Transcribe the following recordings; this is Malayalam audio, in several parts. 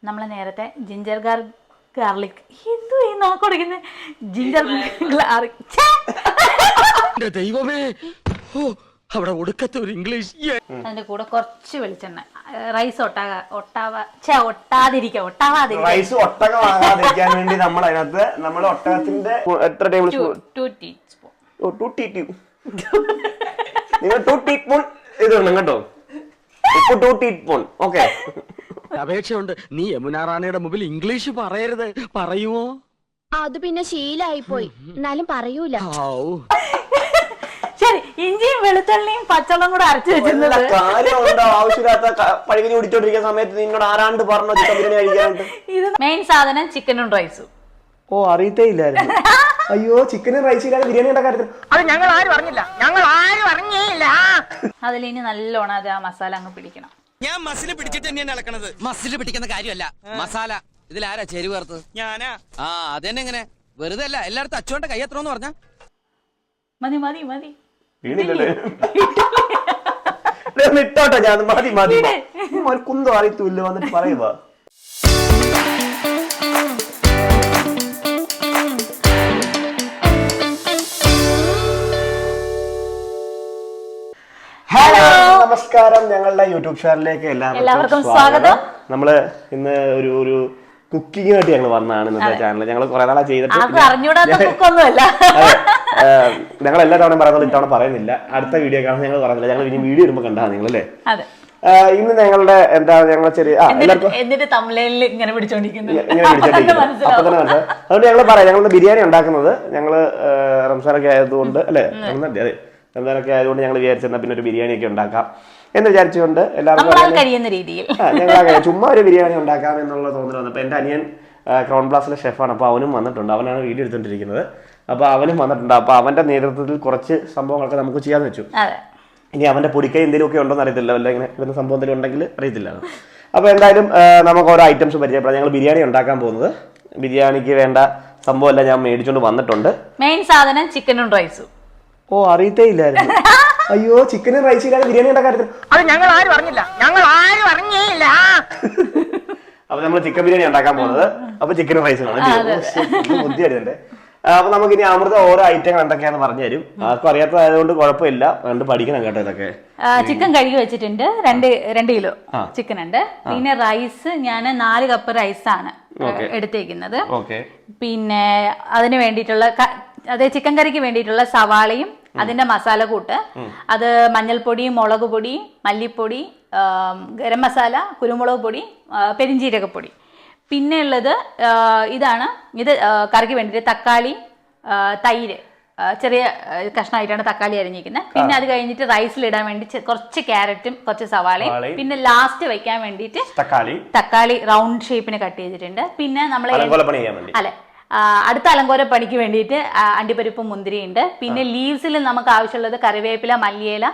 നമ്മൾ നേരത്തെ ജിഞ്ചർ ഗാർലിക് എന്തോ നോക്കൊടുക്കുന്നത് ജിഞ്ചർ ഗാർലിക് ദൈവമേ അവിടെ ഒടുക്കത്തെ ഒരു ഇംഗ്ലീഷ്. അതിന്റെ കൂടെ കുറച്ച് വെളിച്ചെണ്ണ. റൈസ് ഒട്ടാവാതിരിക്കാൻ റൈസ് ഒട്ടകമാകാതിരിക്കാൻ വേണ്ടി നമ്മൾ അതിനകത്ത് നമ്മൾ ഒട്ടകത്തിന്റെ എത്ര ടേബിൾ സ്പൂൺ? 2 ടീസ്പൂൺ. നിങ്ങൾ 2 ടീസ്പൂൺ ഇടണം കേട്ടോ. ഉപ്പ് 2 ടീസ്പൂൺ. ഓക്കെ. അപേക്ഷയുണ്ട്, നീ യമുന റാണിയുടെ മുമ്പിൽ ഇംഗ്ലീഷ് പറയരുത്. പറയുമോ? അത് പിന്നെ ശീലായി പോയി, എന്നാലും പറയൂല. ശരി, ഇഞ്ചിയും വെളുത്തുള്ളിയും പച്ചവെള്ളം കൂടെ അരച്ചു വെച്ചിരുന്നത് കാര്യമുണ്ടോ? ആവശ്യമില്ലാത്ത പഴകിനി കുടിച്ചോണ്ടിരിക്കുന്ന സമയത്ത് നിന്നോട് ആരാണ്ട് പറഞ്ഞോ ചിക്കൻ ബിരിയാണി കഴിക്കാനുണ്ട്? ഇത് മെയിൻ സാധനം ചിക്കനും റൈസും. ഓ, അറിയത്തേ ഇല്ലായിരുന്നു. അയ്യോ, ചിക്കനും റൈസും ഇല്ലാതെ ബിരിയാണി ഉണ്ടാക്കാൻ അത് ഞങ്ങൾ ആരും അറിഞ്ഞില്ല. അതിലിനി നല്ലോണം അത് ആ മസാല അങ്ങ് പിടിക്കണം. ഞാൻ മസിൽ പിടിച്ചിട്ട് തന്നെയാണ് ഇളക്കണത്. മസിൽ പിടിക്കുന്ന കാര്യമല്ല, മസാല. ഇതിലാരാ ചേരുവ ചേർത്തത്? ഞാനാ. ആ അതെന്നെ. എങ്ങനെ വെറുതെ അല്ല, എല്ലായിടത്തും അച്ചുകൊണ്ട് കൈ എത്രന്ന് പറഞ്ഞ മതി മതി മതി വീണില്ലല്ലേ? ഇട്ടോട്ടെ, ഞാൻ മതി മതി കുന്തം അറിയത്തില്ല വന്നിട്ട് പറയുക. ഹലോ, നമസ്കാരം. ഞങ്ങളുടെ യൂട്യൂബ് ചാനലിലേക്ക് എല്ലാവർക്കും സ്വാഗതം. നമ്മള് ഇന്ന് ഒരു കുക്കിംഗ് ആയിട്ട് ഞങ്ങൾ വന്നതാണ് ഇന്നത്തെ ചാനൽ. ഞങ്ങൾ കുറെ നാളെ ചെയ്തിട്ട് ഞങ്ങൾ എല്ലാ തവണ പറയുന്നത് ഇത്തവണ പറയുന്നില്ല. അടുത്ത വീഡിയോ കാണാൻ ഞങ്ങൾ പറയുന്നില്ല. ഞങ്ങൾ ഇനി വീഡിയോ വരുമ്പോൾ കണ്ടാ നിങ്ങളല്ലേ. ഇന്ന് ഞങ്ങളുടെ എന്താ ഞങ്ങൾ ചെറിയ ഇങ്ങനെ പിടിച്ചോണ്ടിരിക്കുന്നത്. അപ്പൊ തന്നെ മനസ്സിലായി. അതുകൊണ്ട് ഞങ്ങൾ പറയാം, ഞങ്ങളുടെ ബിരിയാണി ഉണ്ടാക്കുന്നത് ഞങ്ങള് റംസാനൊക്കെ ആയതുകൊണ്ട് അല്ലെ, അതെ റംസാനൊക്കെ ആയതുകൊണ്ട് ഞങ്ങൾ വിചാരിച്ചെന്നാ പിന്നെ ഒരു ബിരിയാണി ഒക്കെ ഉണ്ടാക്കാം എന്ന് വിചാരിച്ചുകൊണ്ട് എല്ലാവർക്കും കഴിയുന്ന രീതിയിൽ ഞങ്ങൾ ചുമ്മാ ഒരു ബിരിയാണി ഉണ്ടാക്കാം എന്നുള്ള തോന്നൽ വന്നപ്പോൾ എൻ്റെ അനിയൻ ക്രൗൺ പ്ലാസിലെ ഷെഫാണ്. അപ്പോൾ അവനും വന്നിട്ടുണ്ട്. അവനാണ് വീഡിയോ എടുത്തോണ്ടിരിക്കുന്നത്. അപ്പോൾ അവനും വന്നിട്ടുണ്ട്. അപ്പോൾ അവന്റെ നേതൃത്വത്തിൽ കുറച്ച് സംഭവങ്ങളൊക്കെ നമുക്ക് ചെയ്യാന്ന് വെച്ചു. ഇനി അവന്റെ പൊടിക്കൈ എന്തെങ്കിലുമൊക്കെ ഉണ്ടോന്ന് അറിയത്തില്ല, വല്ല ഇങ്ങനെ വരുന്ന സംഭവം എന്തെങ്കിലും ഉണ്ടെങ്കിൽ അറിയത്തില്ല. അപ്പോൾ എന്തായാലും നമുക്ക് ഓരോ ഐറ്റംസ് പരിചയപ്പെടാം. ഞങ്ങൾ ബിരിയാണി ഉണ്ടാക്കാൻ പോകുന്നത്. ബിരിയാണിക്ക് വേണ്ട സംഭവം എല്ലാം ഞാൻ മേടിച്ചുകൊണ്ട് വന്നിട്ടുണ്ട്. മെയിൻ സാധനം ചിക്കനും റൈസും. ഓ, അറിയത്തേ ഇല്ലായിരുന്നു. അയ്യോ, ചിക്കനും റൈസും ഇല്ലാതെ ബിരിയാണി ഉണ്ടാക്കാൻ അത് ഞങ്ങൾ ആരും അറിഞ്ഞില്ല. അപ്പൊ നമ്മൾ ചിക്കൻ ബിരിയാണി ഉണ്ടാക്കാൻ പോകുന്നത്. അപ്പൊ ചിക്കനും റൈസും ബുദ്ധിയായിട്ട്. അപ്പൊ നമുക്ക് ഇനി അമൃത ഓരോ ഐറ്റങ്ങൾ എന്തൊക്കെയാന്ന് പറഞ്ഞു തരും. ആർക്കും അറിയാത്തതായതുകൊണ്ട് കുഴപ്പമില്ല, കണ്ട് പഠിക്കണം കേട്ടോ. ഇതൊക്കെ ചിക്കൻ കഴുകി വെച്ചിട്ടുണ്ട്. 2 കിലോ ചിക്കൻ ഉണ്ട്. പിന്നെ റൈസ് ഞാൻ 4 കപ്പ് റൈസാണ് എടുത്തേക്കുന്നത്. പിന്നെ അതിന് വേണ്ടിയിട്ടുള്ള അതേ ചിക്കൻ കറിക്ക് വേണ്ടിയിട്ടുള്ള സവാളയും അതിന്റെ മസാല കൂട്ട്, അത് മഞ്ഞൾപ്പൊടി, മുളക് പൊടി, മല്ലിപ്പൊടി, ഗരം മസാല, കുരുമുളക് പൊടി, പെരിഞ്ജീരകപ്പൊടി. പിന്നെ ഉള്ളത് ഇത് കറിക്ക് വേണ്ടിയിട്ട് തക്കാളി, തൈര്, ചെറിയ കഷ്ണമായിട്ടാണ് തക്കാളി അരിഞ്ഞിരിക്കുന്നത്. പിന്നെ അത് കഴിഞ്ഞിട്ട് റൈസിലിടാൻ വേണ്ടി കുറച്ച് ക്യാരറ്റും കുറച്ച് സവാളയും, പിന്നെ ലാസ്റ്റ് വെക്കാൻ വേണ്ടിയിട്ട് തക്കാളി റൗണ്ട് ഷേപ്പിന് കട്ട് ചെയ്തിട്ടുണ്ട്. പിന്നെ നമ്മൾ അല്ലെ അടുത്ത അലങ്കോര പണിക്ക് വേണ്ടിയിട്ട് അണ്ടിപ്പരിപ്പും മുന്തിരിയുണ്ട്. പിന്നെ ലീവ്സിൽ നമുക്ക് ആവശ്യമുള്ളത് കറിവേപ്പില, മല്ലിയില,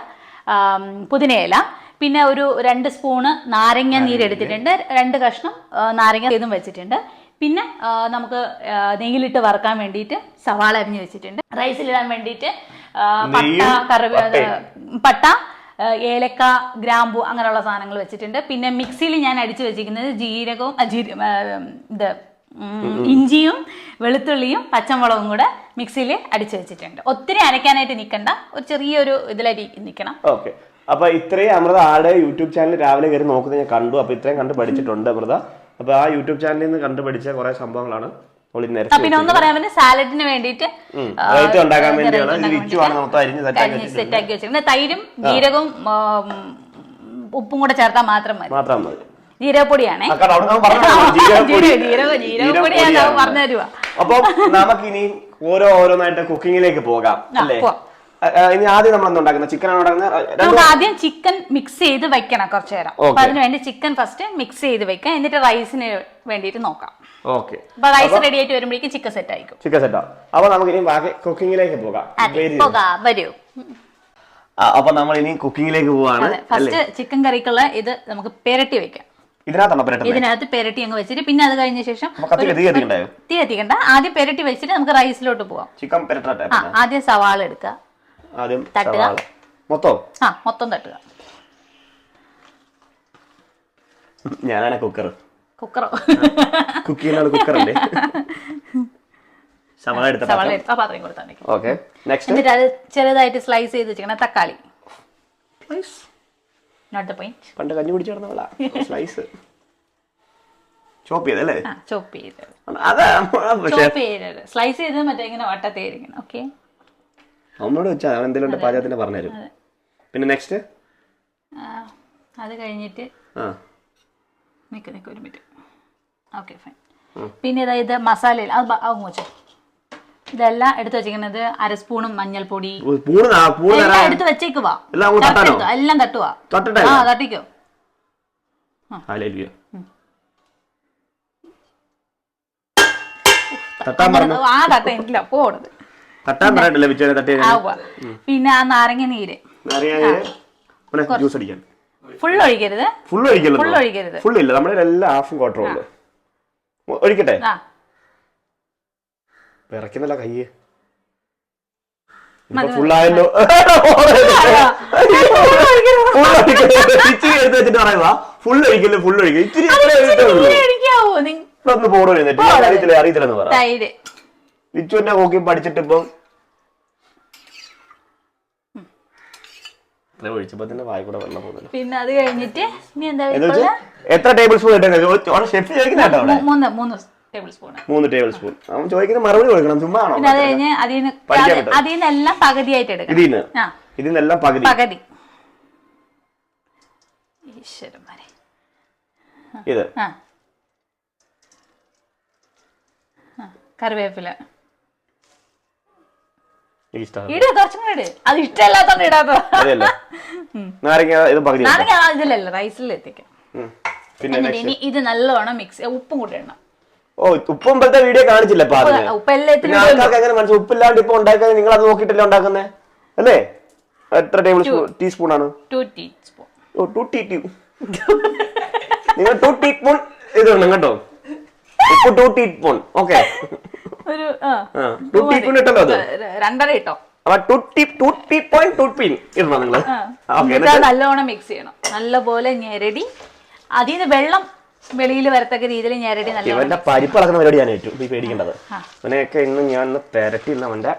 പുതിനയില, പിന്നെ ഒരു 2 സ്പൂണ് നാരങ്ങ നീരെടുത്തിട്ടുണ്ട്. 2 കഷ്ണം നാരങ്ങ ഇതും വെച്ചിട്ടുണ്ട്. പിന്നെ നമുക്ക് നെയ്യിലിട്ട് വറുക്കാൻ വേണ്ടിയിട്ട് സവാള അരിഞ്ഞ് വെച്ചിട്ടുണ്ട്. റൈസിലിടാൻ വേണ്ടിയിട്ട് പട്ട, ഏലക്ക, ഗ്രാമ്പു അങ്ങനെയുള്ള സാധനങ്ങൾ വെച്ചിട്ടുണ്ട്. പിന്നെ മിക്സിയിൽ ഞാൻ അടിച്ചു വെച്ചിരിക്കുന്നത് ജീരകവും ഇഞ്ചിയും വെളുത്തുള്ളിയും പച്ചമുളകും കൂടെ മിക്സിയിൽ അടിച്ചു വെച്ചിട്ടുണ്ട്. ഒത്തിരി അരയ്ക്കാനായിട്ട് നിൽക്കണ്ട, ഒരു ചെറിയൊരു ഇതിലരി നിൽക്കണം. ഓക്കെ. അപ്പൊ ഇത്രയും അമൃത ആടെ യൂട്യൂബ് ചാനൽ രാവിലെ കയറി നോക്കുന്നത് ഞാൻ കണ്ടു. അപ്പൊ ഇത്രയും കണ്ട് പഠിച്ചിട്ടുണ്ട് അമൃത. അപ്പൊ ആ യൂട്യൂബ് ചാനലിൽ നിന്ന് കണ്ടുപഠിച്ച കുറെ സംഭവങ്ങളാണ്. പിന്നെ ഒന്ന് പറയാൻ പറ്റും, സാലഡിന് വേണ്ടിയിട്ട് ഉണ്ടാക്കാൻ വേണ്ടിയാണ് സെറ്റാക്കി വെച്ചിട്ടുണ്ട്. തൈരും ജീരകവും ഉപ്പും കൂടെ ചേർത്താൽ മാത്രം മതി. ജീരകപ്പൊടിയാണേ, ജീരകപ്പൊടിയാണ് പറഞ്ഞു തരുക. അപ്പൊ നമുക്കിനി ഓരോന്നായിട്ട് കുക്കിങ്ങിലേക്ക് പോകാം അല്ലേ? ഇനി ആദ്യം നമ്മൾ എന്താ ഉണ്ടാക്കുന്നത്? ചിക്കനാണ് ഉണ്ടാക്കുന്നത്. നമുക്ക് ആദ്യം ചിക്കൻ മിക്സ് ചെയ്ത് വെക്കണം കുറച്ചു നേരം. അപ്പൊ അതിന് വേണ്ടി ചിക്കൻ ഫസ്റ്റ് മിക്സ് ചെയ്ത് വെക്കാം, എന്നിട്ട് റൈസിന് വേണ്ടിയിട്ട് നോക്കാം. ഓക്കെ. അപ്പൊ റൈസ് റെഡി ആയിട്ട് വരുമ്പോഴേക്കും ചിക്കൻ സെറ്റ് ആയിരിക്കും. ചിക്കൻ സെറ്റ് ആവും. അപ്പൊ നമുക്ക് ഇനി ബാക്കി കുക്കിങ്ങിലേക്ക് പോകാം. വരൂ. അപ്പൊ നമ്മൾ ഇനി കുക്കിങ്ങിലേക്ക് പോവാണ്. ഫസ്റ്റ് ചിക്കൻ കറിക്കുള്ള ഇത് നമുക്ക് പെരട്ടി വെക്കാം. ഇതിനകത്ത് പെരട്ടി അങ്ങ് വെച്ചിട്ട് പിന്നെ അത് കഴിഞ്ഞ ശേഷം തീ കത്തിക്കണ്ട, ആദ്യം പെരട്ടി വെച്ചിട്ട് നമുക്ക് റൈസിലോട്ട് പോവാം. ആദ്യം സവാള എടുക്കുക, തട്ടുക, മൊത്തം തട്ടുക. ഞാനാണ് കുക്കർ. കുക്കറോ കുക്ക് ചെയ്യുന്ന കുക്കറല്ലേ? സവാള സവാള എടുത്ത എടുത്ത് ആ പാത്രം കൊടുത്താൽ മതി. ഓക്കെ. നെക്സ്റ്റ് എന്നിട്ട് അത് ചെറുതായിട്ട് സ്ലൈസ് ചെയ്ത് വെച്ചിരിക്കണം തക്കാളി. Note the point. പണ്ട് കഞ്ഞി കുടിച്ചിരുന്നവളാ. സ്ലൈസ് ചോപ്പ് ചെയ്തല്ലേ? ചോപ്പ് ചെയ്ത് അതാ ചോപ്പ് ചെയ്തത് സ്ലൈസ് ചെയ്ത് മറ്റേ ഇങ്ങനെ വട്ടത്തേരിക്കണം. ഓക്കെ, അമ്മയോട് വെച്ചാൽ അവൻ എന്തെങ്കിലും പാചകത്തിന്റെ പറഞ്ഞുതരും. പിന്നെ നെക്സ്റ്റ് അത് കഴിഞ്ഞിട്ട് ആ നിക്ക് ഒരു മിനിറ്റ്. Okay fine. പിന്നെ ഇത് മസാല അത് വെച്ചോ. ഇതെല്ലാം എടുത്ത് വെച്ചിരിക്കുന്നത് 1/2 സ്പൂണും മഞ്ഞൾപ്പൊടി എല്ലാം എടുത്ത് വെച്ചേക്കുവാ. എല്ലാം തട്ടുവാ. ആ തട്ടിക്കോ. ആ തട്ട എനിക്കില്ല പോണത്. പിന്നെ ആ നാരങ്ങ നീര് ഫുൾ ഒഴിക്കരുത്. ഫുൾ ഒഴിക്കരുത്. ഫുൾ ഇല്ല, നമ്മുടെ എല്ലാം ഹാഫും ക്വാർട്ടറും ഉള്ളു. ഒഴിക്കട്ടെ? വിറയ്ക്കുന്നില്ല കയ്യ്. ഫുള്ളായല്ലോ. ഇച്ചിരി എടുത്ത് വെച്ചിട്ട് പറയുക ഫുൾ ഒഴിക്കല്ലോ, ഫുൾ ഒഴിക്കും. ഇച്ചിരി ഒന്ന് പോടോ അറിയത്തില്ലെന്ന് പറ. ലിച്ചുവിന്റെ നോക്കി പഠിച്ചിട്ട് ഇപ്പം ഒഴിച്ചപ്പോ തന്നെ വായി കൂടെ വെള്ളം പോകുന്നില്ല. പിന്നെ അത് കഴിഞ്ഞിട്ട് എത്ര ടേബിൾ സ്പൂൺ ഷെഫ് ചോദിക്കുന്നുണ്ടോ? 3 ടേബിൾ സ്പൂൺ. അവൻ ചോദിക്കുന്ന മറുപടി കൊടുക്കണം. ചുമ്മാ ആണോ? അത് കഴിഞ്ഞ് അതിനെല്ലാം പകുതിയായിട്ട് എടുക്കണം. ഇതിന്നെല്ലാം പകുതി. ഇത് കറിവേപ്പില ഇട്, കുറച്ചും കൂടെ ഇട്. അത് ഇഷ്ടമല്ലാത്തോണ്ട് ഇടാത്ത. നാരങ്ങ ഇതിലല്ല, റൈസിൽ എത്തിക്കാം. എന്നിട്ട് ഇനി ഇത് നല്ലോണം മിക്സ്. ഉപ്പും കൂടെ ഇടണം. ഉപ്പും വീഡിയോ കാണിച്ചില്ല. ഉപ്പില്ലാണ്ട് ഇപ്പൊ ഉണ്ടാക്കാൻ നിങ്ങൾ അത് നോക്കിയിട്ടല്ലേ ഉണ്ടാക്കുന്നേ അല്ലേ? എത്ര ടേബിൾ സ്പൂൺ ടീസ്പൂൺ ആണ്? 2 ടീസ്പൂൺ. നിങ്ങൾ 2 ടീസ്പൂൺ ഇത് ഇടണം കേട്ടോ. ഉപ്പ് 2 ടീസ്പൂൺ. ഓക്കെ, ഒരു 2 ടീസ്പൂൺ ഇട്ടല്ലോ. അത് 2.5 ഇട്ടോ. ഇടണം നിങ്ങൾ. നല്ലോണം മിക്സ് ചെയ്യണം. നല്ലപോലെ ഞെരടി അതിന് വെള്ളം വെളിയിൽ വരത്തക്ക രീതിയിൽ ഞെരടി നല്ല. ഇവന്റെ പരിപ്പ് ഇളക്കുന്ന പരിപാടി ഞാൻ ഏറ്റവും ഈ പേടിക്കേണ്ടത്. അവനെയൊക്കെ ഇന്ന് ഞാൻ പെരട്ടി അവന്റെ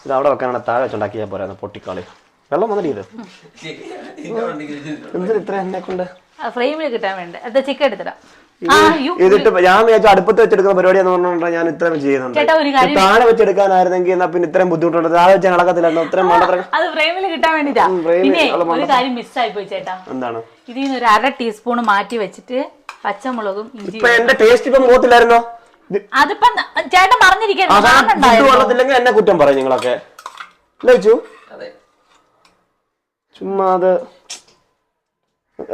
ഇത് അവിടെ വെക്കാനാണ് താഴെ വെച്ചുണ്ടാക്കിയാൽ പോരാ. പൊട്ടിക്കാളി വെള്ളം വന്നിട്ട് ഇത് എന്തിനാ ഇത്ര എന്നെ കൊണ്ട് ഫ്രെയിമിൽ കിട്ടാൻ വേണ്ടി അത് ചിക്കൻ എടുത്തിടാം. ഇതിട്ട് ഞാൻ വിചാരിച്ചു അടുപ്പത്ത് വെച്ചെടുക്കുന്ന പരിപാടിയാന്ന് പറഞ്ഞാൽ ഞാൻ ഇത്രയും ചെയ്യുന്നുണ്ട്. താഴെ വെച്ചെടുക്കാനായിരുന്നെങ്കിൽ എന്നാ പിന്നെ ഇത്രയും ബുദ്ധിമുട്ടുണ്ട്. താഴെ വെച്ചാൽ നടക്കത്തില്ല. ഇത്രയും അത് ഫ്രെയിമിൽ കിട്ടാൻ വേണ്ടിട്ടാ. പിന്നെ ഒരു കാര്യം മിസ്സായി പോയി ചേട്ടാ. എന്താണ്? ഇതിൽ നിന്ന് ഒരു 1/2 ടീസ്പൂൺ മാറ്റി വെച്ചിട്ട് പച്ചമുളകും ഇഞ്ചി. എന്റെ ടേസ്റ്റ് ഇപ്പം പോകത്തില്ലായിരുന്നോ? അതിപ്പം ചേട്ടൻ പറഞ്ഞിരിക്കുന്നത് എന്നെ കുറ്റം പറയും നിങ്ങളൊക്കെ. ചുമ്മാ അത്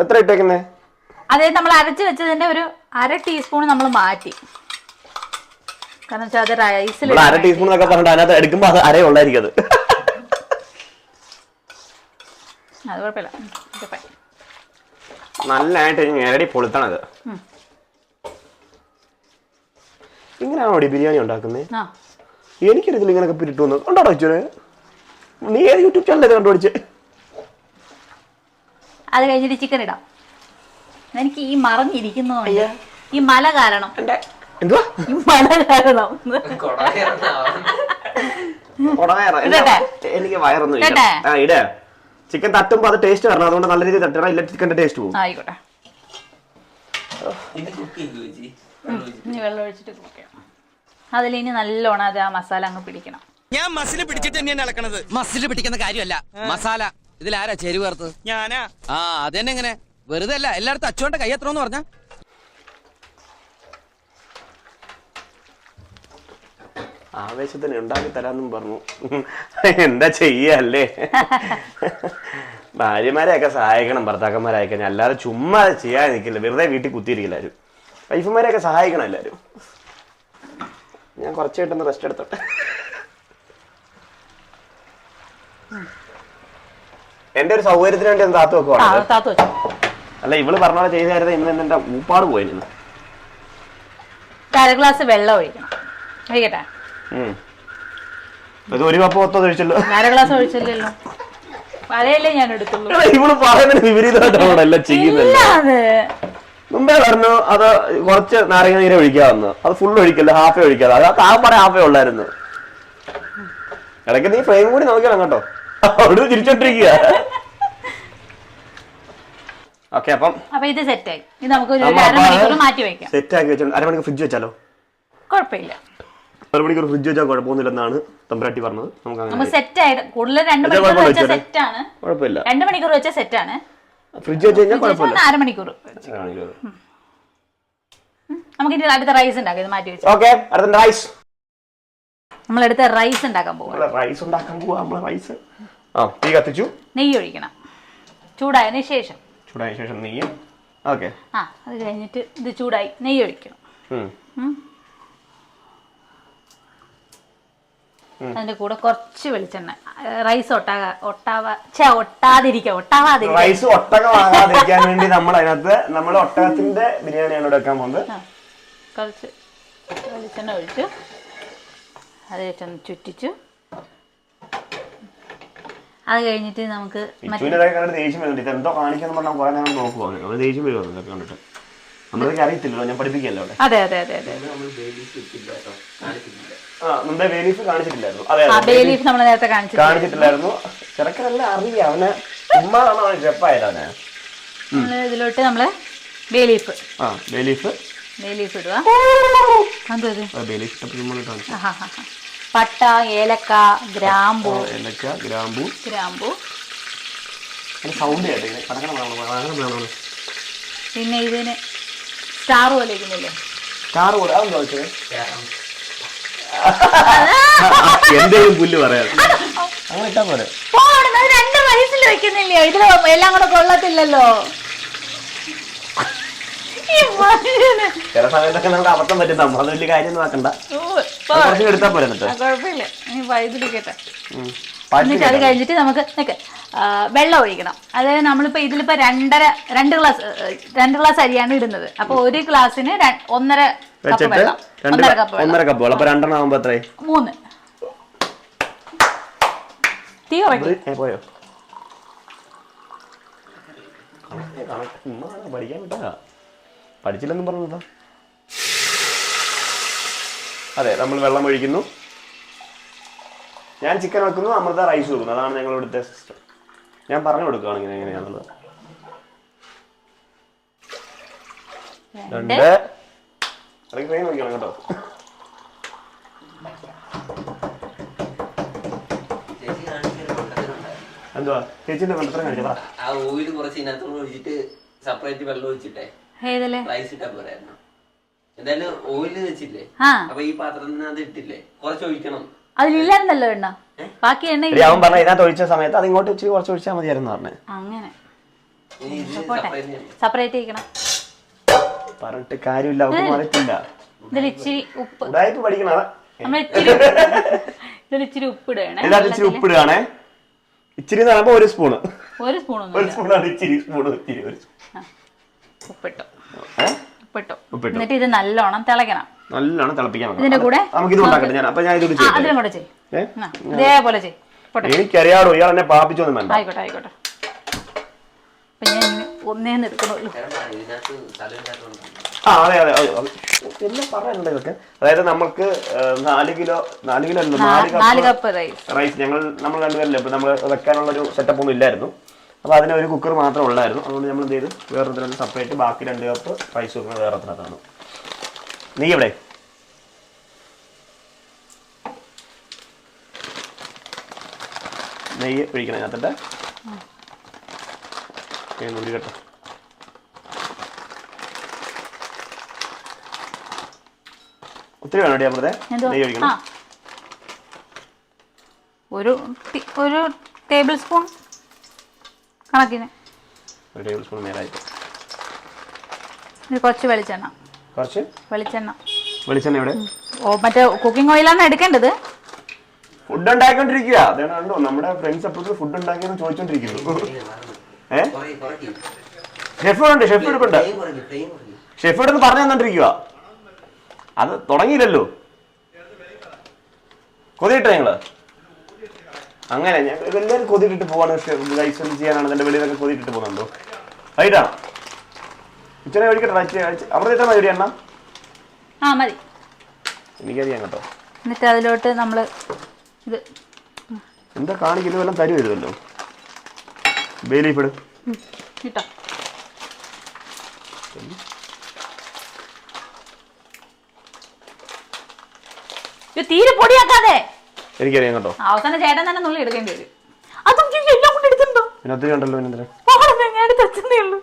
എത്ര ഇട്ടേക്കുന്നേ? അതെ, നമ്മൾ അരച്ച് വെച്ചതിന്റെ ഒരു 1/2 ടീസ്പൂൺ നമ്മൾ മാറ്റി. കാരണം വെച്ചാൽ അത് റൈസിൽ 1/2 ടീസ്പൂൺ എന്നൊക്കെ പറഞ്ഞിട്ട് അതിനകത്ത് എടുക്കുമ്പോ അത് അരേ ഉള്ളായിരിക്കും. അത് കുഴപ്പമില്ല. നല്ലതായിട്ട് ഞെരടി പൊളുത്തണത്. ഇങ്ങനെയാണോ ബിരിയാണി ഉണ്ടാക്കുന്നത്? എനിക്കറിയത്തില്ല ഇങ്ങനെയൊക്കെ പിരിട്ടുവന്ന്. കണ്ടോടോ വെച്ചേ? നീ ഏത് യൂട്യൂബ് ചാനലൊക്കെ കണ്ടുപിടിച്ച്? അത് കഴിഞ്ഞിട്ട് ചിക്കൻ ഇടാം. എനിക്ക് ഈ മറഞ്ഞിരിക്കുന്നതുകൊണ്ട് ഈ മല കാരണം എന്തുവാ ഈ മല കാരണം എനിക്ക് വയറൊന്നും ഇട. ചിക്കൻ തട്ടുമ്പോ അത് ടേസ്റ്റ് വരണം. അതുകൊണ്ട് നല്ല രീതിയിൽ തട്ടണം. ഇല്ല ചിക്കന്റെ ടേസ്റ്റ് പോകും. ആയിക്കോട്ടെ. വെള്ളം ഒഴിച്ചിട്ട് കുക്ക് അതിലിനി നല്ലോണം അത് ആ മസാല അങ്ങ് പിടിക്കണം. ഞാൻ മസിൽ പിടിച്ചിട്ട് തന്നെയാണ് ഇളക്കണത്. മസിൽ പിടിക്കുന്ന കാര്യമല്ല, മസാല. ഇതിലാരാ ചേരുവ ചേർത്തത്? ഞാനാ. ആ അതെന്നെ. എങ്ങനെ വെറുതെ അല്ല, എല്ലായിടത്തും അച്ചുകൊണ്ട് കയ്യത്രോന്ന് പറഞ്ഞ. ആവേശത്തിന് ഉണ്ടാക്കി തരാന്നും പറഞ്ഞു. എന്താ ചെയ്യല്ലേ? ഭാര്യമാരെയൊക്കെ സഹായിക്കണം ഭർത്താക്കന്മാരായിക്കഴിഞ്ഞാൽ. അല്ലാതെ ചുമ്മാ ചെയ്യാൻ നിൽക്കില്ല. വെറുതെ വീട്ടിൽ കുത്തിയിരിക്കില്ല ആരും. വൈഫുമാരെയൊക്കെ സഹായിക്കണം എല്ലാവരും. ഞാൻ കുറച്ചായിട്ടൊന്ന് റെസ്റ്റ് എടുത്തോട്ടെ. എന്റെ ഒരു സൗകര്യത്തിന് വേണ്ടി ഒന്ന് താത്തു വെക്കുവാണ്. താത്തു വെച്ചു. അല്ല ഇവള് പറഞ്ഞ പോലെ ചെയ്ത് തരുന്നത് ഇന്ന് എന്റെ ഊപ്പാട് പോയിരുന്നു. 1/2 ഗ്ലാസ് വെള്ളം ഒഴിക്കണം. ഒഴിക്കട്ടെ? ഇത് 1 കപ്പ് മൊത്തം ഒഴിച്ചല്ലോ. 1/2 ഗ്ലാസ് ഒഴിച്ചില്ലല്ലോ. അതല്ലേ ഞാൻ എടുത്തുള്ളൂ. ഇവള് പറയുന്നതിന് വിപരീതമായിട്ടാണ് എല്ലാം ചെയ്യുന്നത്. മുമ്പേ പറഞ്ഞു അത് കുറച്ച് നാരങ്ങ നീര് ഒഴിക്കാമെന്ന്. അത് ഫുൾ ഒഴിക്കല്ലോ, ഹാഫേ ഒഴിക്കാതെ. അത് താഴെ ഹാഫേ ഉള്ളായിരുന്നു. ഇടയ്ക്ക് നീ ഫ്രെയിം കൂടി നോക്കണം കേട്ടോ. അവിടെ തിരിച്ചോണ്ടിരിക്കുക. ഓക്കെ അപ്പൊ ഇത് സെറ്റായി. ഇത് നമുക്ക് ഒരു 1/2 മണിക്കൂർ മാറ്റി വെക്കാം. സെറ്റ് ആക്കി വെച്ചോ. 1/2 മണിക്കൂർ ഫ്രിഡ്ജ് വെച്ചാലോ? കുഴപ്പമില്ല. 1/2 മണിക്കൂർ ഫ്രിഡ്ജ് വെച്ചാൽ കുഴപ്പമൊന്നുമില്ലെന്നാണ് തമ്പുരാട്ടി പറഞ്ഞത്. നമുക്ക് സെറ്റ് ആയിട്ട് കൂടുതൽ 2 മണിക്കൂർ വെച്ച സെറ്റ് ആണ്. കുഴപ്പമില്ല. 2 മണിക്കൂർ വെച്ച സെറ്റ് ആണ്. ഫ്രിഡ്ജ് വെച്ച് കഴിഞ്ഞാൽ കുഴപ്പമില്ല. 1/2 മണിക്കൂർ. നമുക്ക് ഇനി അടുത്ത റൈസ് ഉണ്ടാക്കാം. ഇത് മാറ്റി വെച്ചു. ഓക്കെ, അടുത്ത റൈസ്. നമ്മളെടുത്ത റൈസ് ഉണ്ടാക്കാൻ പോവാം. റൈസ് ഉണ്ടാക്കാൻ പോവാ നമ്മള്. റൈസ് തീ കത്തിച്ചു. നെയ്യ് ഒഴിക്കണം. ചൂടായതിനു ശേഷം നെയ്യ്. ഓക്കെ, അത് കഴിഞ്ഞിട്ട് ഇത് ചൂടായി നെയ്യ് ഒഴിക്കണം. അതിന്റെ കൂടെ കുറച്ച് വെളിച്ചെണ്ണ. റൈസ് റൈസ് ഒട്ടകമാകാതിരിക്കാൻ വേണ്ടി നമ്മൾ അതിനകത്ത് നമ്മൾ ഒട്ടകത്തിന്റെ ബിരിയാണിയാണ് വെക്കാൻ പോകുന്നത്. കുറച്ച് വെളിച്ചെണ്ണ ഒഴിച്ചു അത് വെച്ചൊന്ന് ചുറ്റിച്ചു. അത് കഴിഞ്ഞിട്ട് നമുക്ക് ദേഷ്യം വരുന്നുണ്ട്. എന്തോ കാണിക്കാന്ന് പറഞ്ഞാൽ കുറെ നേരം നോക്കുവാണ്. ദേഷ്യം വരുവാണ് ഇതൊക്കെ കണ്ടിട്ട്. നമ്മളൊക്കെ അറിയത്തില്ലല്ലോ, ഞാൻ പഠിപ്പിക്കല്ലോ അവിടെ. അതെ അതെ അതെ അതെ. മുമ്പേ ബേ ലീഫ് കാണിച്ചിട്ടില്ലായിരുന്നു. കാണിച്ചിട്ടില്ലായിരുന്നു. ചെറുക്കനെല്ലാം അറിയാം. അവന് ഉമ്മാണോ ഷെഫായതാണ്. ഇതിലോട്ട് നമ്മള് ബേ ലീഫ് ഇടുക. പട്ട, ഏലക്ക, ഗ്രാമ്പൂ. സൗണ്ട് പിന്നെ ഇതിന് സ്റ്റാർ പോലെ ഇരിക്കുന്നില്ലേ? സ്റ്റാർ പോലെ എന്തെങ്കിലും പുല്ല് പറയാം. അങ്ങനെ ഇട്ടാ പോലെ 2 വയസ്സിൽ വെക്കുന്നില്ലയോ? ഇതിൽ എല്ലാം കൂടെ കൊള്ളത്തില്ലല്ലോ. ചില സമയത്തൊക്കെ നമുക്ക് അബദ്ധം പറ്റും. നമ്മളത് വലിയ കാര്യം നോക്കണ്ട. എടുത്താ പോലെ കുഴപ്പമില്ല. എന്നിട്ട് അത് കഴിഞ്ഞിട്ട് നമുക്ക് വെള്ളം ഒഴിക്കണം. അതായത് നമ്മളിപ്പോ ഇതിലിപ്പോ 2 ഗ്ലാസ് അരിയാണ് ഇടുന്നത്. അപ്പൊ 1 ഗ്ലാസ്സിന് 1.5 കപ്പ് വെള്ളം. 1.5 കപ്പ് വെള്ളം. അപ്പൊ 2 ആവുമ്പോ എത്ര? 3. തീ ഉറക്കി പോയോ? പഠിക്കാൻ പറ്റാ. പഠിച്ചില്ലെന്നും പറഞ്ഞതാ. അതെ, നമ്മൾ വെള്ളം ഒഴിക്കുന്നു. ഞാൻ ചിക്കൻ വെക്കുന്നു, അമൃത റൈസ് വെക്കുന്നു. അതാണ് ഞങ്ങൾ ഇവിടുത്തെ സിസ്റ്റം. ഞാൻ പറഞ്ഞു കൊടുക്കുകയാണ് ഇങ്ങനെ എങ്ങനെയാണുള്ളത്. 2 ട്രെയിൻ നോക്കണം കേട്ടോ. എന്തുവാ ചേച്ചിന്റെ വെള്ളത്തിനെ കാണിച്ചതാ? ആ ഓയിൽ കുറച്ച് ഇതിനകത്തോട് ഒഴിച്ചിട്ട് സെപ്പറേറ്റ് വെള്ളം ഒഴിച്ചിട്ടേ റൈസ് ഇട്ടാ പോരായിരുന്നു. എന്തായാലും ഓയില് വെച്ചില്ലേ, അപ്പൊ ഈ പാത്രത്തിനകത്ത് ഇട്ടില്ലേ, കുറച്ച് ഒഴിക്കണം. അതിലില്ലായിരുന്നല്ലോ എണ്ണ. ബാക്കി എണ്ണ അവൻ പറഞ്ഞ ഇതിനകത്ത് ഒഴിച്ച സമയത്ത് അത് ഇങ്ങോട്ട് ഇച്ചിരി കുറച്ച് ഒഴിച്ചാൽ മതിയായിരുന്നു പറഞ്ഞു. അങ്ങനെ സെപ്പറേറ്റ് ചെയ്യണം. പറഞ്ഞിട്ട് കാര്യമില്ല, അവർക്ക് മറിച്ചില്ല. ഇതിലിച്ചിരി ഉപ്പ് പഠിക്കണ ഇതിലിച്ചിരി ഉപ്പിടണേ. ഇതിനകത്ത് ഇച്ചിരി ഉപ്പിടുകയാണേ. ഇച്ചിരി എന്ന് പറയുമ്പോ 1 സ്പൂണ്. 1 സ്പൂണാണ് ഇച്ചിരി സ്പൂണ്. ഉപ്പിട്ടു. എന്നിട്ട് ഇത് നല്ലോണം തിളക്കണം. നല്ലോണം തിളപ്പിക്കാൻ. ഇതിന്റെ കൂടെ നമുക്ക് ഇത് ഉണ്ടാക്കട്ടെ. ഞാൻ ഇതിലൂടെ അതിലും കൂടെ ചെയ്യും. ഇതേപോലെ ചെയ്യും. എനിക്കറിയാടോ, ഇയാൾ എന്നെ പാപ്പിച്ചൊന്നും വേണ്ട. ആയിക്കോട്ടെ. അപ്പൊ ഞാൻ ഒന്നേന്ന് എടുക്കണല്ലോ. അതെ എല്ലാം പറയാനുണ്ട് ഇതൊക്കെ. അതായത് നമുക്ക് 4 കിലോ 4 കപ്പ് റൈസ് നമ്മൾ രണ്ടുപേരല്ലേ. ഇപ്പൊ നമ്മൾ വെക്കാനുള്ള ഒരു സെറ്റപ്പ് ഒന്നും ഇല്ലായിരുന്നു. അപ്പൊ അതിന് ഒരു കുക്കർ മാത്രമേ ഉള്ളായിരുന്നു. അതുകൊണ്ട് നമ്മൾ എന്ത് ചെയ്തു, വേറൊരു സെപ്പറേറ്റ് ബാക്കി 2 കപ്പ് റൈസ് വെക്കുന്നത് വേറൊത്തിനകത്താണ്. നീ എവിടെ? നെയ്യ് ഒഴിക്കണം അതിനകത്തിട്ട്. കേട്ടോ, ഒത്തിരി വേണം അമൃതേ. നെയ്യ് ഒഴിക്കണം. ഒരു ടേബിൾ സ്പൂൺ കണക്കിന്. 1 ടേബിൾ സ്പൂൺ മേലായിട്ട്. കുറച്ച് വെളിച്ചെണ്ണ. വെളിച്ചെണ്ണ എവിടെ? മറ്റേ കുക്കിംഗ് ഓയിലാണ് എടുക്കേണ്ടത്. ഫുഡ് ഉണ്ടാക്കിക്കൊണ്ടിരിക്കുക. അതാണ് കണ്ടോ നമ്മുടെ ഫ്രണ്ട്സ് എപ്പോഴും ഫുഡ് ഉണ്ടാക്കിയെന്ന് ചോദിച്ചോണ്ടിരിക്കുന്നു. ഷെഫ് ഉണ്ട്, ഷെഫ് എടുപ്പുണ്ട്. ഷെഫ് എടുന്ന് പറഞ്ഞു തന്നോണ്ടിരിക്കുക. അത് തുടങ്ങിയില്ലല്ലോ. കൊതിയിട്ടോ ഞങ്ങള് അങ്ങനെ എല്ലാവരും കൊതിയിട്ടിട്ട് പോവാണ്. ലൈസൻസ് ചെയ്യാനാണ് എന്റെ വെളിയിലൊക്കെ കൊതിയിട്ടിട്ട് പോകുന്നുണ്ടോ? റൈറ്റാണോ? ഉച്ചനെ മേടിക്കട്ടെ. അമൃത മതി എണ്ണ? ആ മതി. എനിക്കറിയാം കേട്ടോ. എന്നിട്ട് അതിലോട്ട് നമ്മള് ഇത് എന്താ കാണിക്കുന്നത് വല്ലതും തരും വരുമല്ലോ. ബേലീഫ് ഇട് കിട്ടോ. ഇത് തീരെ പൊടിയാക്കാതെ. എനിക്കറിയാം കേട്ടോ. അവസാനം ചേട്ടൻ തന്നെ നുള്ളി എടുക്കേണ്ടി വരും. അതും എല്ലാം കൊണ്ട് എടുത്തിട്ടുണ്ടോ? പിന്നെ ഒത്തിരി ഉണ്ടല്ലോ. പിന്നെ ഞാൻ തച്ചതേ ഉള്ളൂ.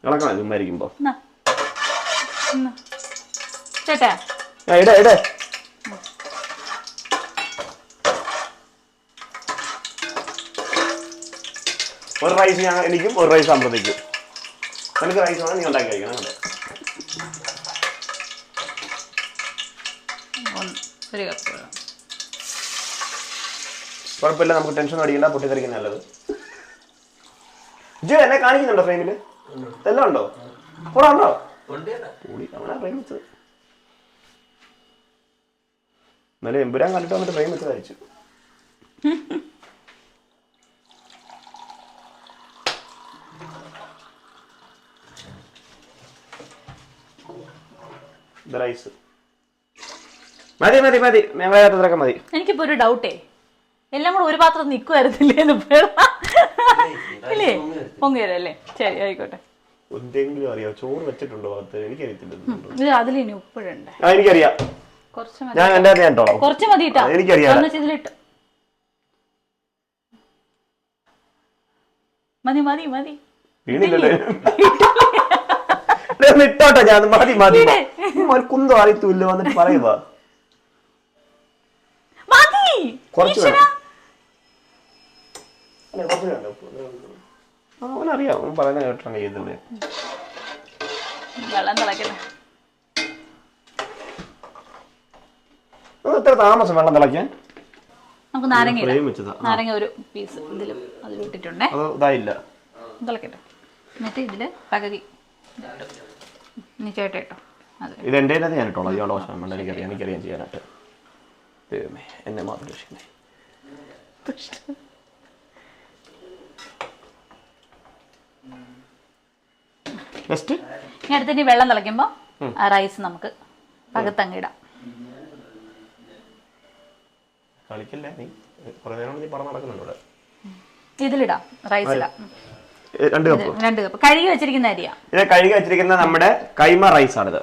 ഇളക്കണം ചുമ്മാരിക്കുമ്പോ. ചേട്ടാ ഇടേ ഇടേ. ഒരു റൈസ് ഞാൻ എനിക്കും ഒരു റൈസ് അമൃതയ്ക്കും. നിനക്ക് റൈസ് വേണം, നീ ഉണ്ടാക്കി കഴിക്കണം. ഒരു കപ്പ്. കുഴപ്പമില്ല, നമുക്ക് ടെൻഷൻ അടിക്കണ്ട. പൊട്ടിത്തെറിക്കുന്ന നല്ലത്. ഇജ്ജ് എന്നെ കാണിക്കുന്നുണ്ടോ ഫ്രെയിമില്? എല്ലാം ഉണ്ടോ? കൂടെ ഉണ്ടോ? അവനാ ഫ്രെയിം വെച്ചത്. എന്നാലും എമ്പുരാൻ കണ്ടിട്ട് വന്നിട്ട് ഫ്രെയിം വെച്ചത് അയച്ചു. റൈസ് മതി മതി മതി. ഞങ്ങളൊക്കെ മതി. എനിക്കിപ്പോ ഒരു ഡൗട്ടേ, എല്ലാം കൂടെ ഒരു പാത്രം നിക്കുവായിരുന്നില്ലേ? ഇല്ലേ പൊങ്ങി വരും അല്ലേ? ശരി ആയിക്കോട്ടെ. എന്തെങ്കിലും അറിയാം? ചോറ് വെച്ചിട്ടുണ്ടോ ഭാഗത്ത്? എനിക്കറിയത്തില്ല. ഇത് അതിലിനി ഉപ്പിടണ്ടേ? എനിക്കറിയാം. കുറച്ച് മതി. ഞാൻ എന്റെ കേട്ടോളാം. കുറച്ച് മതി കേട്ടോ. എനിക്കറിയാം. ഇതിലിട്ട് മതി മതി മതി. വീണില്ലല്ലോ. ഇട്ടോട്ടെ ഞാൻ. മതി മതി. കുന്തോ അറിയത്തൂല്ല വന്നിട്ട് പറയുക. കുറച്ച് അവനറിയാം. അവൻ പറയുന്ന കേട്ടാണ് ചെയ്തത്. വെള്ളം തിളക്കല്ലേ? എത്ര താമസം വെള്ളം തിളയ്ക്കാൻ? നമുക്ക് നാരങ്ങ നാരങ്ങ ഒരു പീസ് അതിലിട്ടിട്ടുണ്ടേ. അത് ഇതായില്ല. തിളക്കട്ടെ. എന്നിട്ട് ഇതില് പകുതി ഇനി ചേട്ട കേട്ടോ. ഇത് എൻ്റെ ഞാൻ ഇട്ടോളാം. ഇയാളെ വശം വേണ്ട. എനിക്കറിയാം ചെയ്യാനായിട്ട്. ദൈവമേ എന്നെ മാത്രം രക്ഷിക്കണേ. ഇനി അടുത്തിനി വെള്ളം തിളയ്ക്കുമ്പോ ആ റൈസ് നമുക്ക് പകുത്തങ്ങിടാം. കളിക്കല്ലേ നീ? കുറെ നേരം നീ പറഞ്ഞു നടക്കുന്നുണ്ട് ഇവിടെ. ഇതിലിടാം. റൈസിടാം. 2 കപ്പ്. 2 കപ്പ് കഴുകി വെച്ചിരിക്കുന്ന അരിയാ. ഇത് കഴുകി വെച്ചിരിക്കുന്ന നമ്മുടെ കൈമ റൈസ് ആണിത്.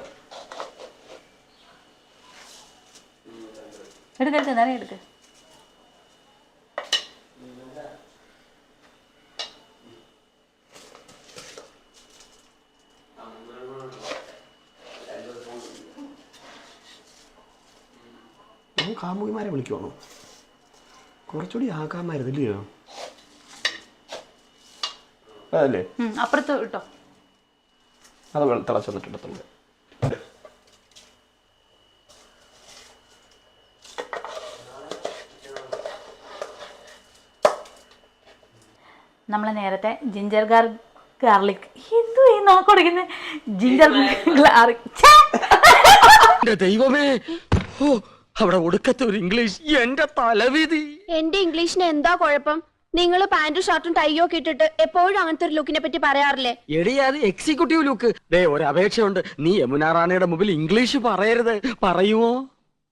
എടുക്കെടുക്ക് നിറയെ എടുക്ക്. കാമുകിമാരെ വിളിക്കുവാണോ? കുറച്ചുകൂടി ആക്കാമായിരുന്നില്ലയോ? അതല്ലേ? അപ്പുറത്ത് ഇട്ടോ. അത് തിളച്ച് വന്നിട്ടുണ്ട്. നമ്മൾ നേരത്തെ ജിഞ്ചർ ഗാർലിക് എന്തോ ഈ നോക്കൊടുക്കുന്ന ജിഞ്ചർ ഗാർലിക്. ദൈവമേ, അവിടെ ഒടുക്കത്തെ ഒരു ഇംഗ്ലീഷ്. എന്റെ തലവിധി. എന്റെ ഇംഗ്ലീഷിന് എന്താ കുഴപ്പം? നിങ്ങൾ പാന്റും ഷർട്ടും ടൈയോ ഒക്കെ ഇട്ടിട്ട് എപ്പോഴും അങ്ങനത്തെ ഒരു ലുക്കിനെ പറ്റി പറയാറില്ലേ? എടി അത് എക്സിക്യൂട്ടീവ് ലുക്ക്. ഒരു അപേക്ഷയുണ്ട്. നീ യമുന റാണിയുടെ മുമ്പിൽ ഇംഗ്ലീഷ് പറയരുത്. പറയുമോ?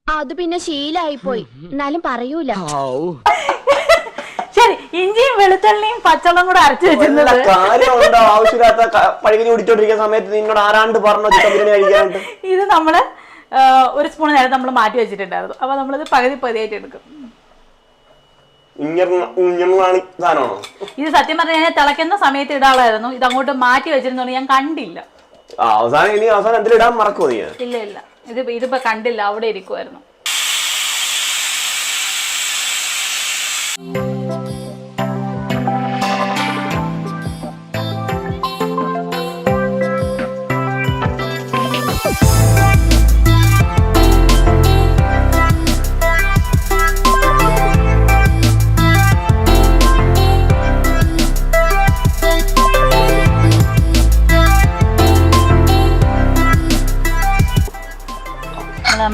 അത് പിന്നെ ശീലായിപ്പോയി. എന്നാലും പറയൂല. ശരി, ഇഞ്ചിയും വെളുത്തുള്ളിയും പച്ചവെള്ളം കൂടെ അരച്ചു വെച്ചിരുന്നത് കാര്യമുണ്ടോ? ആവശ്യമില്ലാത്ത പഴകിനി കുടിച്ചോണ്ടിരിക്കുന്ന സമയത്ത് നിന്നോട് ആരാണ്ട് പറഞ്ഞോ ചിക്കൻ ബിരിയാണി കഴിക്കാനുണ്ട്? ഇത് നമ്മള് ഒരു സ്പൂൺ നേരം നമ്മൾ മാറ്റി വെച്ചിട്ടുണ്ടായിരുന്നു. അപ്പൊ നമ്മളിത് പകുതിയായിട്ട് എടുക്കും. സാധനമാണോ ഇത്? സത്യം പറഞ്ഞാൽ ഞാൻ തിളയ്ക്കുന്ന സമയത്ത് ഇടാളായിരുന്നു. ഇത് അങ്ങോട്ട് മാറ്റി വെച്ചിരുന്നോണ്ട് ഞാൻ കണ്ടില്ല. അവസാനം എന്തെങ്കിലും ഇടാൻ മറക്കുമോ നീ? ഇല്ല ഇതിപ്പോ കണ്ടില്ല, അവിടെ ഇരിക്കുവായിരുന്നു.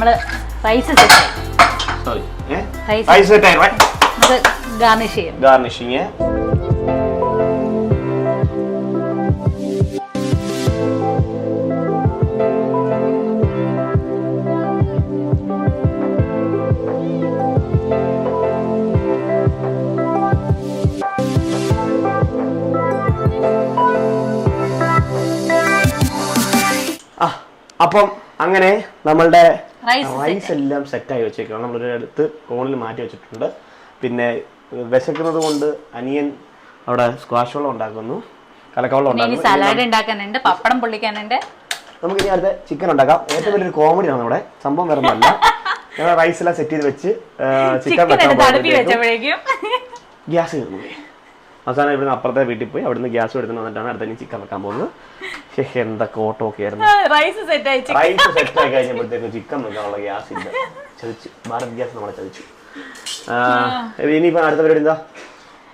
നമ്മള് rice set sorry rice rice set ആയി നമുക്ക് ഗാർണിഷ് ചെയ്യും. ഗാർണിഷിങ്. അപ്പം അങ്ങനെ നമ്മളുടെ റൈസ് എല്ലാം സെറ്റായി വെച്ചേക്കാണ്. നമ്മളൊരു അടുത്ത് കോണിൽ മാറ്റി വെച്ചിട്ടുണ്ട്. പിന്നെ വിശക്കുന്നത് കൊണ്ട് അനിയൻ അവിടെ സ്ക്വാഷ് വെള്ളം ഉണ്ടാക്കുന്നു, കലക്കവെള്ളം ഉണ്ടാക്കുന്നു. സലാഡ് ഉണ്ടാക്കാനുണ്ട്, പപ്പടം പൊള്ളിക്കാനുണ്ട്. നമുക്ക് ഇനി അടുത്ത ചിക്കൻ ഉണ്ടാക്കാം. ഏറ്റവും വലിയൊരു കോമഡിയാണ് നമ്മുടെ സംഭവം. വേറെ ഒന്നല്ല, ഞങ്ങൾ റൈസ് എല്ലാം സെറ്റ് ചെയ്ത് വെച്ച് ചിക്കൻ ഗ്യാസ് കയറുന്നു. അവസാനം ഇവിടുന്ന് അപ്പുറത്തെ വീട്ടിൽ പോയി അവിടുന്ന് ഗ്യാസ് എടുത്ത് വന്നിട്ടാണ് അടുത്ത ചിക്കൻ വെക്കാൻ പോകുന്നത്. എന്തൊക്കെ ഓട്ടോ ഒക്കെ ആയിരുന്നു. റൈസ് സെറ്റ് ആയി കഴിഞ്ഞപ്പോഴത്തേക്കും ചിക്കൻ വെക്കാനുള്ള ഗ്യാസ് ഇല്ല. ചതിച്ചു, ഭാരത് ഗ്യാസ് നമ്മളെ ചതിച്ചു. ഇനിയിപ്പോ അടുത്ത പരിപാടി എന്താ?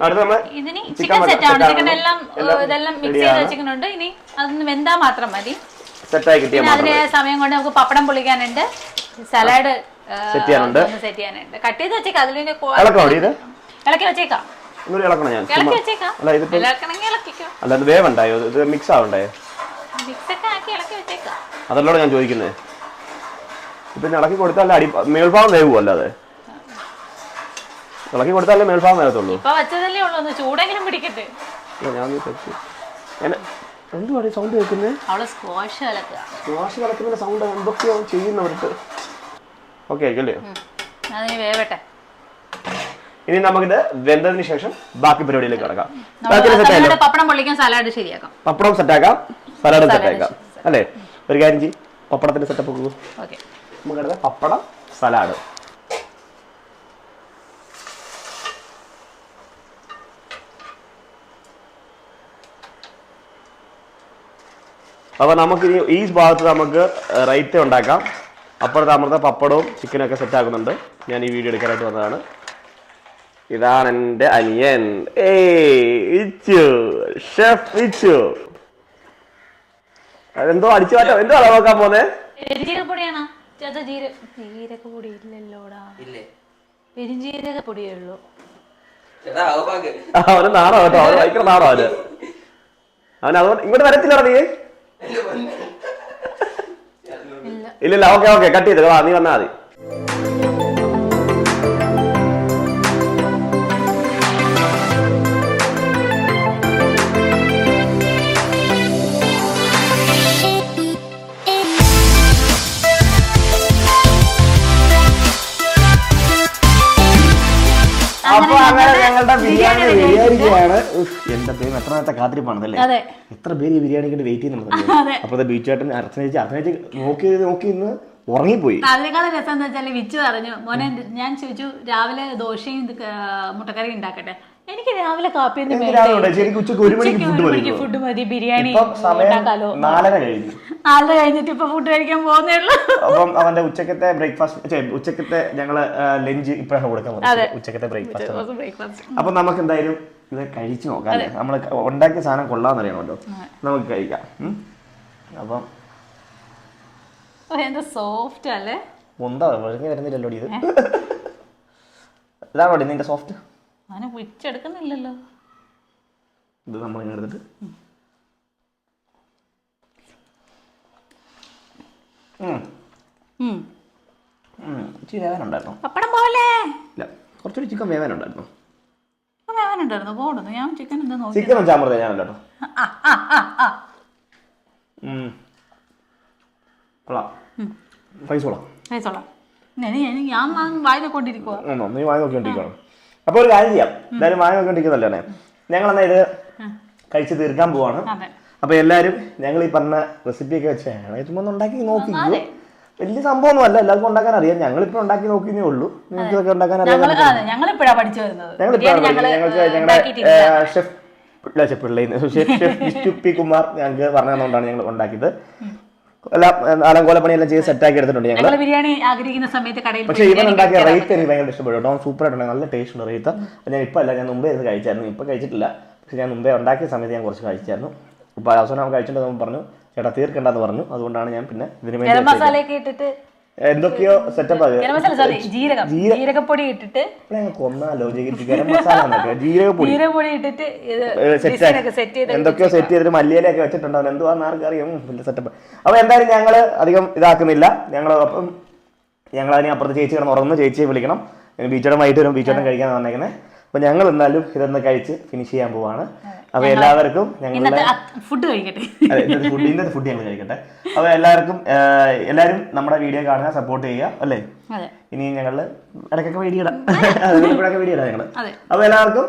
അടുത്ത നമ്മൾ ചിക്കൻ സെറ്റ് ആണ്. ചിക്കൻ എല്ലാം ഇതെല്ലാം മിക്സ് ചെയ്ത് വെച്ചിട്ടുണ്ട്. ഇനി അതൊന്ന് വെന്താ മാത്രം മതി. സെറ്റായി കിട്ടിയാൽ അതിന്റെ സമയം കൊണ്ട് നമുക്ക് പപ്പടം പൊള്ളിക്കാനുണ്ട്, സലാഡ് സെറ്റ് ചെയ്യാനുണ്ട്. കട്ട് ചെയ്ത് വെച്ചേക്കാം. അതിൽ ഇളക്കി വെച്ചേക്കാം. ഇളക്കണം ഞാൻ. ഇളക്കി വെച്ചേക്കാം. അല്ല ഇത് വേവുണ്ടായോ? ഇത് മിക്സ് ആവണ്ടേ? അതല്ലോടെ ഞാൻ ചോദിക്കുന്നത്. ഇപ്പൊ ഇളക്കി കൊടുത്താലേ മേൽഭാഗം വേവുമല്ലോ. അത് ഇളക്കി കൊടുത്താലേ മേൽഭാഗം വേവത്തുള്ളൂ. ഞാൻ എന്തുവാണ് സൗണ്ട് കേൾക്കുന്നത്? സ്ക്വാഷ് കളക്കുന്നതിന്റെ സൗണ്ട് എന്തൊക്കെയോ ചെയ്യുന്നവർക്ക്. ഓക്കെ ആയിക്കല്ലേ? ഇനി നമുക്കിത് വെന്തതിന് ശേഷം ബാക്കി പരിപാടിയിലേക്ക് കിടക്കാം. പപ്പടം പൊള്ളിക്കാൻ സലാഡ് ശരിയാക്കാം. പപ്പടം സെറ്റാക്കാം, സലാഡും സെറ്റാക്കാം അല്ലേ? ഒരു കാര്യം ചെയ്യും, പപ്പടത്തിന്റെ സെറ്റപ്പ് പോകും. നമുക്കടുത്ത പപ്പടം സലാഡ്. അപ്പൊ നമുക്കിനി ഈ ഭാഗത്ത് നമുക്ക് റൈത്ത ഉണ്ടാക്കാം. അപ്പുറത്ത് അമൃത പപ്പടവും ചിക്കനൊക്കെ സെറ്റ് ആക്കുന്നുണ്ട്. ഞാൻ ഈ വീഡിയോ എടുക്കാനായിട്ട് വന്നതാണ്. ഇതാണ് എൻ്റെ അനിയൻ. എന്തോ അടിച്ചു മാറ്റം, എന്തോ നോക്കാൻ പോന്നെ? അവന് നാണോ കേട്ടോ, അവന് ഭയങ്കര നാണോ അവന്. അതുകൊണ്ട് ഇങ്ങോട്ട് വരത്തില്ലടാ നീ. ഇല്ലില്ല, ഓക്കെ ഓക്കെ, കട്ട് ചെയ്ത് നീ വന്നാ മതി. അപ്പൊ അങ്ങനെ ഞങ്ങളുടെ ബിരിയാണി റെഡിയായിരിക്കുകയാണ്. എന്റെ പേര് എത്ര നേരത്തെ കാത്തിരിപ്പാണല്ലേ? എത്ര പേര് ഈ ബിരിയാണിക്ക് വെയിറ്റ് ചെയ്യുന്നുണ്ട്. അപ്പൊ ബീച്ചേട്ടൻ അർച്ചനേച്ചി നോക്കി ഇന്ന് ഉറങ്ങിപ്പോയി. അതിനേക്കാളും രസം എന്താ വെച്ചാൽ വിച്ചു പറഞ്ഞു, മോനെ ഞാൻ ചോദിച്ചു രാവിലെ ദോശയും മുട്ടക്കറി ഉണ്ടാക്കട്ടെ. എനിക്ക് രാവിലെ കാപ്പിയൊന്നും ഫുഡ് മതി, ബിരിയാണി ഉണ്ടാക്കാലോ. 4:30 കഴിഞ്ഞു. 4:30 കഴിഞ്ഞിട്ട് ഇപ്പൊ ഫുഡ് കഴിക്കാൻ പോകുന്നേ ഉള്ളൂ. അപ്പം അവന്റെ ഉച്ചക്കത്തെ ബ്രേക്ക്ഫാസ്റ്റ്, ഉച്ചക്കത്തെ ഞങ്ങള് ലഞ്ച് ഇപ്പഴാണ് കൊടുക്കാൻ പോകുന്നത്. ഉച്ചക്കത്തെ ബ്രേക്ക്ഫാസ്റ്റ്. അപ്പൊ നമുക്ക് എന്തായാലും ഇത് കഴിച്ചു നോക്കാം. നമ്മള് ഉണ്ടാക്കിയ സാധനം കൊള്ളാന്നറിയണമല്ലോ, നമുക്ക് കഴിക്കാം. അപ്പം എന്താ സോഫ്റ്റ് അല്ലേ? എന്താ വെറുതെ വരുന്നില്ലല്ലോ ഇത്. ഇതാണോ നിന്റെ സോഫ്റ്റ്? വിച്ചെടുക്കുന്നില്ലല്ലോ. ഇത് നമ്മൾ ഇങ്ങനെ എടുത്തിട്ട് ഇച്ചിരി വേവാനുണ്ടായിരുന്നു. പപ്പടം പോലെ ഇല്ല, കുറച്ചുകൂടി ചിക്കൻ വേവാനുണ്ടായിരുന്നു. ഞാൻ ചിക്കൻ ചിക്കൻ വെച്ചാൽ ഞാനല്ലോ നീ വാങ്ങി നോക്കിക്കൊണ്ടിരിക്കണം. അപ്പൊ ഒരു കാര്യം ചെയ്യാം, എന്തായാലും വാങ്ങി നോക്കിക്കൊണ്ടിരിക്കുന്നല്ലേ. ഞങ്ങൾ എന്നാ ഇത് കഴിച്ച് തീർക്കാൻ പോവാണ്. അപ്പൊ എല്ലാരും ഞങ്ങൾ ഈ പറഞ്ഞ റെസിപ്പിയൊക്കെ വെച്ച് ചുമ്മാ ഉണ്ടാക്കി നോക്കിക്കോ. വലിയ സംഭവമൊന്നും അല്ല, എല്ലാവർക്കും ഉണ്ടാക്കാൻ അറിയാം. ഞങ്ങളിപ്പോ ഉണ്ടാക്കി നോക്കിയേ ഉള്ളൂ. നിങ്ങൾക്ക് ഇതൊക്കെ ഉണ്ടാക്കാൻ അറിയാം. ഞങ്ങൾക്ക് ഞങ്ങളുടെ ഷെഫ് കുമാർ ഞങ്ങൾക്ക് പറഞ്ഞു തന്നുകൊണ്ടാണ് ഞങ്ങൾ ഉണ്ടാക്കിയത്. എല്ലാം അലങ്കോല പണിയെല്ലാം ചെയ്ത് സെറ്റാക്കി എടുത്തിട്ടുണ്ട് ഞങ്ങൾ. ബിരിയാണി ആഗ്രഹിക്കുന്ന സമയത്ത് കടയിൽ. പക്ഷേ ഇവൻ ഉണ്ടാക്കിയ റൈത്ത് എനിക്ക് ഭയങ്കര ഇഷ്ടപ്പെട്ടു കേട്ടോ. സൂപ്പറായിട്ടുണ്ട്, നല്ല ടേസ്റ്റ് ഉണ്ട് റൈത്ത്. ഞാൻ ഇപ്പം അല്ല, ഞാൻ മുമ്പേ ഇത് കഴിച്ചായിരുന്നു. ഇപ്പം കഴിച്ചിട്ടില്ല, പക്ഷെ ഞാൻ മുമ്പേ ഉണ്ടാക്കിയ സമയത്ത് ഞാൻ കുറച്ച് കഴിച്ചായിരുന്നു. അപ്പോൾ അവസാനം കഴിച്ചിട്ട് നമ്മൾ പറഞ്ഞു ചേട്ടാ തീർക്കണ്ടെന്ന് പറഞ്ഞു. അതുകൊണ്ടാണ് ഞാൻ പിന്നെ ഇതിന് വേണ്ടി എന്തൊക്കെയോ സെറ്റപ്പ് ഗരം മസാല സോറി ജീരകപ്പൊടി ഇട്ടിട്ട് കൊന്നാലോ ഗരം മസാല ജീരകപ്പൊടി ഇട്ടിട്ട് സെറ്റ് എന്തൊക്കെയോ സെറ്റ് ചെയ്തിട്ട് മല്ലിയിലൊക്കെ വെച്ചിട്ടുണ്ടാവും എന്തുവാന്ന് ആർക്കറിയാം വലിയ സെറ്റപ്പ്. അപ്പൊ എന്തായാലും ഞങ്ങള് അധികം ഇതാക്കുന്നില്ല. അപ്പം ഞങ്ങളതിനെ അപ്പുറത്ത് ചേച്ചി കിടന്ന് ഉറങ്ങുന്ന ചേച്ചിയെ വിളിക്കണം. ബീച്ചോടം വൈകിട്ട് വരും, ബീച്ചോടം കഴിക്കാൻ വന്നേക്കുന്നത്. അപ്പൊ ഞങ്ങൾ എന്നാലും ഇതൊന്ന് കഴിച്ച് ഫിനിഷ് ചെയ്യാൻ പോവാണ്. അപ്പൊ എല്ലാവർക്കും ഇന്നത്തെ ഫുഡ് കഴിക്കട്ടെ. ഇന്നത്തെ ഫുഡ് ഞങ്ങൾ കഴിക്കട്ടെ. അപ്പൊ എല്ലാവരും നമ്മുടെ വീഡിയോ കാണുക, സപ്പോർട്ട് ചെയ്യുക അല്ലേ. ഇനി ഞങ്ങള് ഇടയ്ക്കൊക്കെ വീഡിയോ ഇടാം, വീഡിയോ ഇടാം ഞങ്ങള്. അപ്പൊ എല്ലാവർക്കും